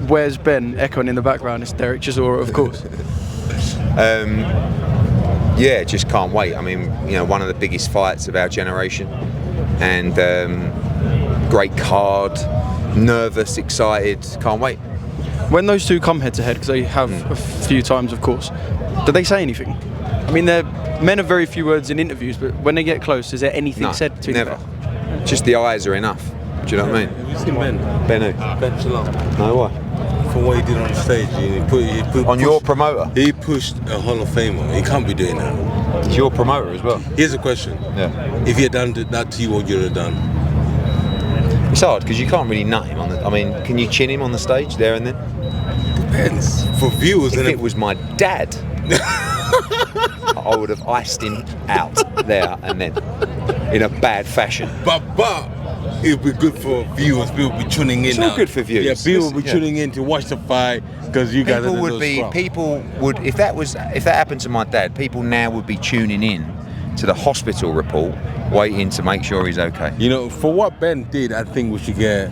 Where's Ben echoing in the background? It's Derek Chisora, of course. Yeah, just can't wait. I mean, one of the biggest fights of our generation, and great card, nervous, excited, can't wait. When those two come head to head, because they have a few times, of course, do they say anything? I mean, they're men of very few words in interviews, but when they get close, is there anything said between them? Never. Just the eyes are enough. Do you know what I mean? Have you seen Ben? Ben who? Ben Shalom. No, why? For what he did on the stage, he put your promoter? He pushed a Hall of Famer. He can't be doing that. It's your promoter as well. Here's a question. Yeah. If he had done that to you, what would you have done? It's hard because you can't really nut him can you chin him on the stage there and then? Depends. For viewers, if it was my dad, I would have iced him out there and then, in a bad fashion. But it would be good for viewers. People would be tuning in. It's now. all good for viewers. Yeah, people would be tuning in to watch the fight because you guys. People would if that happened to my dad, people now would be tuning in to the hospital report, waiting to make sure he's okay. For what Ben did, I think we should get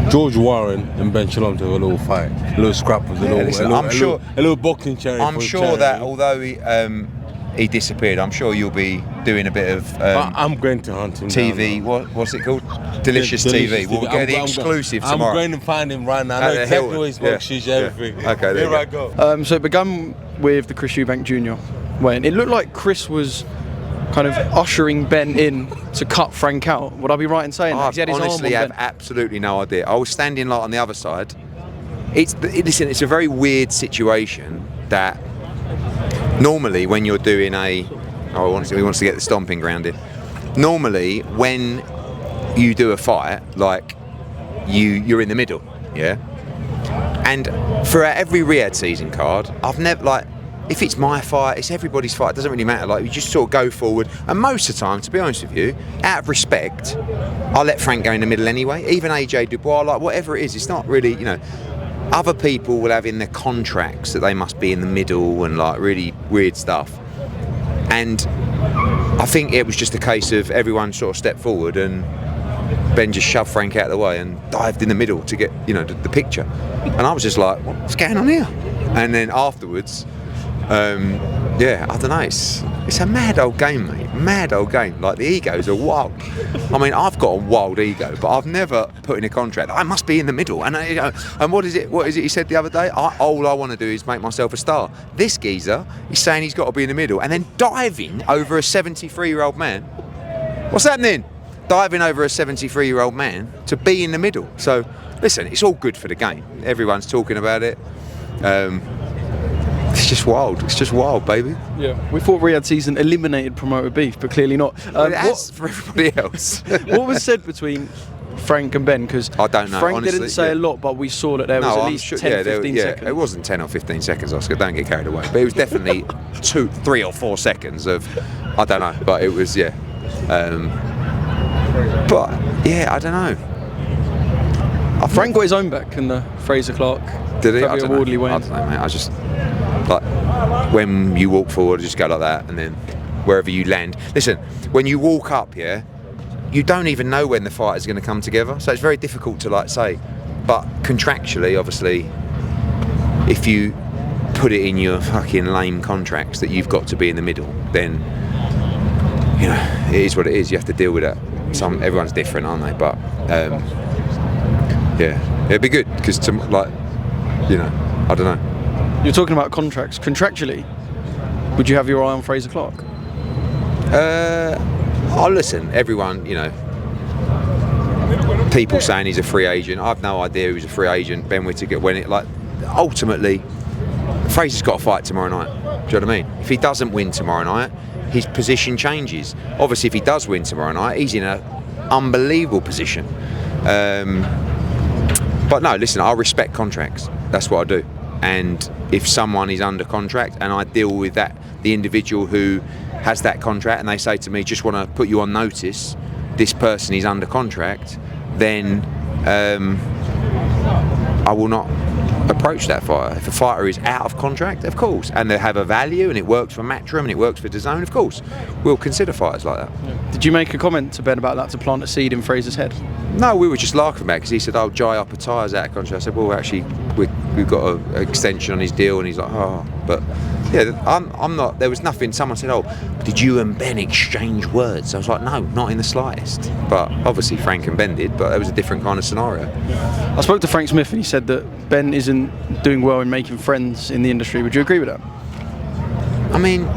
George Warren and Ben Shalom to have a little fight, a little scrap with a little boxing charity. I'm sure that although he disappeared, I'm sure you'll be doing a bit of I'm going to hunt him TV. What's it called? Delicious TV. We'll get the exclusive tomorrow. I'm going to find him right now. I know exactly where he's boxing, everything. Okay, here I go. So it began with the Chris Eubank Jr. when it looked like Chris was kind of ushering Ben in to cut Frank out. Would I be right in saying that? I honestly have absolutely no idea. I was standing on the other side. Listen, it's a very weird situation that normally when you're doing he wants to get the stomping ground in. Normally when you do a fight, like you're in the middle, yeah. And for every Riyadh season card, I've never if it's my fight, it's everybody's fight. It doesn't really matter. You just sort of go forward. And most of the time, to be honest with you, out of respect, I'll let Frank go in the middle anyway. Even AJ Dubois, whatever it is, it's not really, Other people will have in their contracts that they must be in the middle and really weird stuff. And I think it was just a case of everyone sort of stepped forward and Ben just shoved Frank out of the way and dived in the middle to get, the picture. And I was just like, what's going on here? And then afterwards, I don't know, it's a mad old game, mate. Mad old game. The egos are wild. I mean, I've got a wild ego, but I've never put in a contract I must be in the middle. And and what is it he said the other day? All I want to do is make myself a star. This geezer is saying he's got to be in the middle and then diving over a 73-year-old man. What's happening? Diving over a 73-year-old man to be in the middle. So listen, it's all good for the game. Everyone's talking about it. It's just wild. It's just wild, baby. Yeah. We thought Riyadh season eliminated promoter beef, but clearly not. It has for everybody else. What was said between Frank and Ben? Because I don't know. Frank honestly, didn't say a lot, but we saw that there was at least 10, 15 seconds. It wasn't 10 or 15 seconds, Oscar. Don't get carried away. But it was definitely 2, 3 or 4 seconds of, I don't know. But it was, I don't know. Frank got his own back in the Fraser Clark. Did he? I don't know, mate. I just when you walk forward, just go like that, and then wherever you land. Listen, when you walk up, you don't even know when the fight is going to come together, so it's very difficult to say. But contractually, obviously, if you put it in your fucking lame contracts that you've got to be in the middle, then it is what it is. You have to deal with that. Everyone's different, aren't they? But it'd be good because I don't know. You're talking about contracts. Contractually, would you have your eye on Fraser Clark? Listen, everyone, people saying he's a free agent. I've no idea who's a free agent. Ben Whittaker, ultimately, Fraser's got a fight tomorrow night. Do you know what I mean? If he doesn't win tomorrow night, his position changes. Obviously, if he does win tomorrow night, he's in an unbelievable position. But no, listen, I respect contracts. That's what I do. And if someone is under contract and I deal with the individual who has that contract and they say to me, just want to put you on notice, this person is under contract, then I will not approach that fighter. If a fighter is out of contract, of course, and they have a value and it works for Matchroom and it works for DAZN, of course, we'll consider fighters like that. Yeah. Did you make a comment to Ben about that, to plant a seed in Fraser's head? No, we were just laughing about it because he said, "Oh, Jai Opetaia's out of contract." I said, "Well, actually, we've got an extension on his deal," and he's like, "Oh," but yeah, I'm not. There was nothing. Someone said, "Oh, did you and Ben exchange words?" I was like, "No, not in the slightest." But obviously, Frank and Ben did. But it was a different kind of scenario. I spoke to Frank Smith and he said that Ben isn't doing well in making friends in the industry. Would you agree with that? I mean,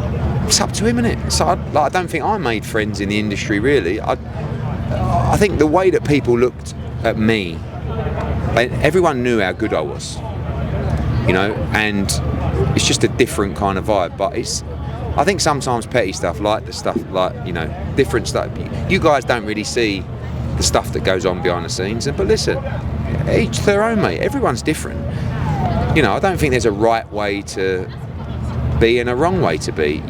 it's up to him, isn't it? So I don't think I made friends in the industry, really. I think the way that people looked at me, everyone knew how good I was, you know, and it's just a different kind of vibe. But I think sometimes petty stuff, like the stuff, like, you know, different stuff. You guys don't really see the stuff that goes on behind the scenes. But listen, each their own, mate. Everyone's different. You know, I don't think there's a right way to be and a wrong way to be.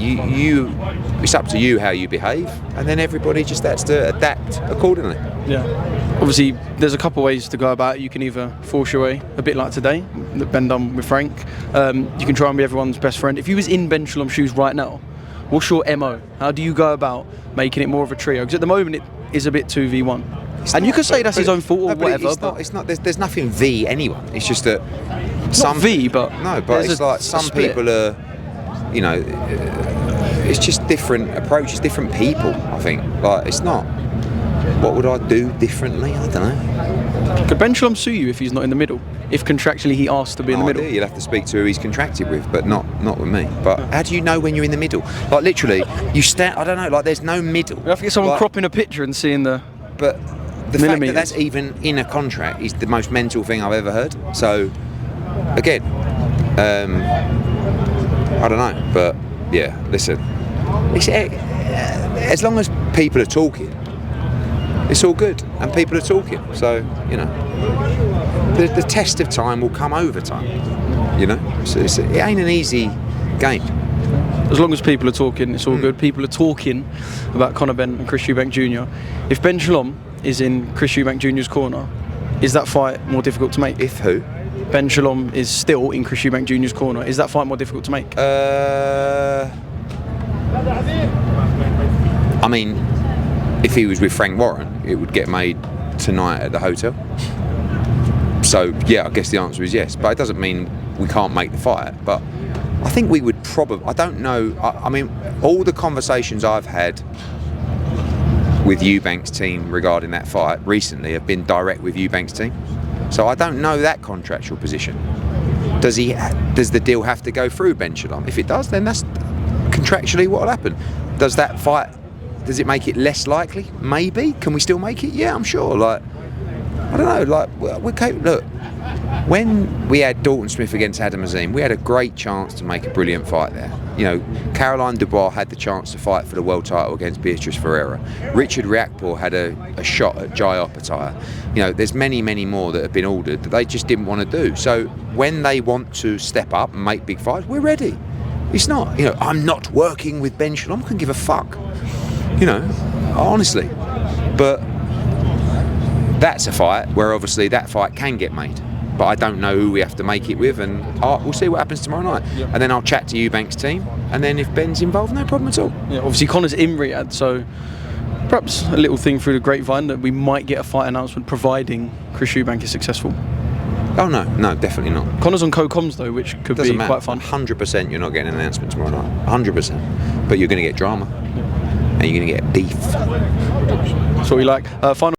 It's up to you how you behave, and then everybody just has to adapt accordingly. Yeah. Obviously, there's a couple of ways to go about it. You can either force your way, a bit like today, that Ben done with Frank. You can try and be everyone's best friend. If you was in Ben Shalom's shoes right now, what's your MO? How do you go about making it more of a trio? Because at the moment it is a bit 2v1. And you could say that's his own fault or whatever. It's not. There's nothing v anyone. It's just that some V, but no, but it's like some people are. You know, it's just different approaches, different people. I think, like, it's not. What would I do differently? I don't know. Could Ben Shalom sue you if he's not in the middle? If contractually he asked to be in the middle? You'll have to speak to who he's contracted with, but not with me. But how do you know when you're in the middle? Like, literally, you stand. I don't know. Like, there's no middle. You have to get someone cropping a picture and seeing the. But the fact that that's even in a contract is the most mental thing I've ever heard. So, again, I don't know, but yeah, listen, as long as people are talking, it's all good, and people are talking. So, you know, the test of time will come over time. You know, so it ain't an easy game. As long as people are talking, it's all good. People are talking about Conor Benn and Chris Eubank Jr. If Ben Shalom is in Chris Eubank Jr.'s corner, is that fight more difficult to make? If who? Ben Shalom is still in Chris Eubank Jr.'s corner. Is that fight more difficult to make? I mean, if he was with Frank Warren, it would get made tonight at the hotel. So, yeah, I guess the answer is yes. But it doesn't mean we can't make the fight. But I think we would probably... I don't know. I mean, all the conversations I've had with Eubank's team regarding that fight recently have been direct with Eubank's team. So I don't know that contractual position. Does the deal have to go through Ben Shalom? If it does, then that's contractually what will happen. Does that fight, does it make it less likely? Maybe. Can we still make it? Yeah, I'm sure. Like, I don't know. Like, we're capable. Look, when we had Dalton Smith against Adam Azim, we had a great chance to make a brilliant fight there. You know, Caroline Dubois had the chance to fight for the world title against Beatrice Ferreira. Richard Riakporhe had a shot at Jai Opetaia. You know, there's many, many more that have been ordered that they just didn't want to do. So when they want to step up and make big fights, we're ready. It's not, you know, I'm not working with Ben Shalom. I couldn't give a fuck. You know, honestly. But that's a fight where obviously that fight can get made. But I don't know who we have to make it with, and we'll see what happens tomorrow night. Yep. And then I'll chat to Eubank's team, and then if Ben's involved, no problem at all. Yeah, obviously Conor's in Riyadh, so perhaps a little thing through the grapevine that we might get a fight announcement providing Chris Eubank is successful. Oh no, definitely not. Conor's on co-coms though, which could be quite fun. 100% you're not getting an announcement tomorrow night. 100%. But you're going to get drama, and you're going to get beef. That's what we like. Final